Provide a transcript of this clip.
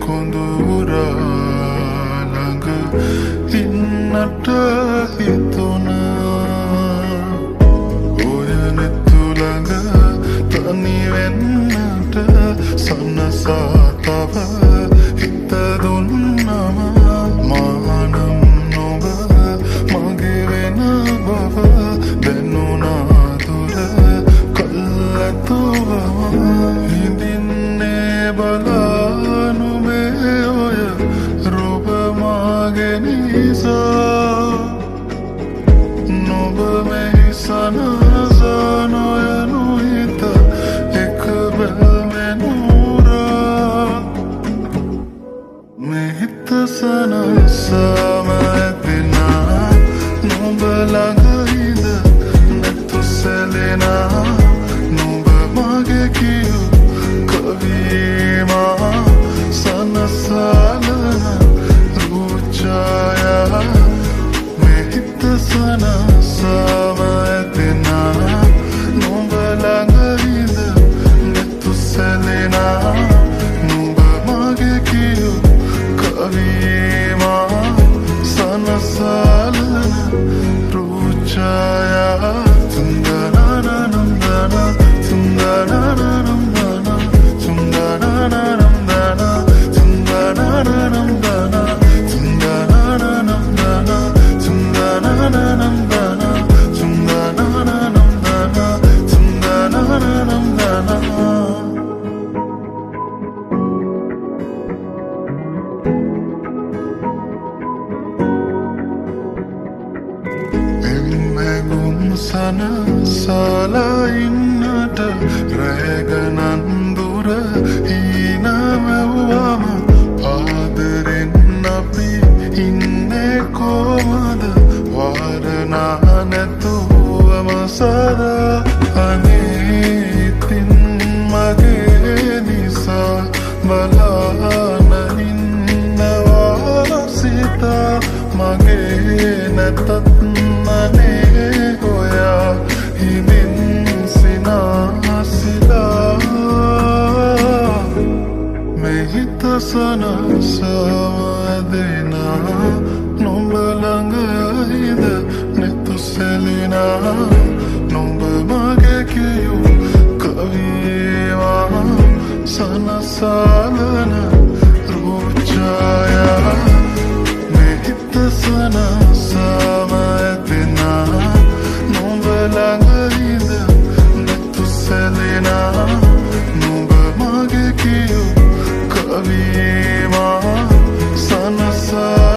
කොඳුරාළඟ ඉන්නට හිතුණා ඔය නෙතුළඟ තනිවෙන්නට සන්නසා තව හිත දුන්නම මානම් නොබ මගේ වෙන බව දැනුණා දුර කල්ැතුව හිඳින්නේ බලා නුඹේ ඔය රූප මගේ නිසා නුඹ මෙහි සනසා නොයනු හිත එක බැල්මෙන් උරා මෙහිත සනසාම ඇතිනා නුඹ ළඟ ඉඳ නැතු සැලෙනා නුඹ මගේ කියු කවීමා සනසාලන රූචායා මෙහිත සනසාම ඇතිනා නුඹ ළඟ ඉඳ නැතු සැලෙනා නුඹ මගේ කියු කවීමා සනසාලන රූචායා tundananamdana tundananamdana tundananamdana tundananamdana tundananamdana tundananamdana tundananamdana tundananamdana සනසාලා ඉන්නට රැගනන්දුර හීනමැව්වම ආදරෙන් අපි ඉන්නේ කොමද වාරනා නැතුවම සදා අනේ ඉතින් මගේ නිසා බලාන ඉන්නවා සිතා මගේ නැතත් මනේ ඔයා හිමින් සිනාසිලා මෙහිත සනසවදෙනා නුඹ ළඟ ඉඳ නැතු සැලෙනා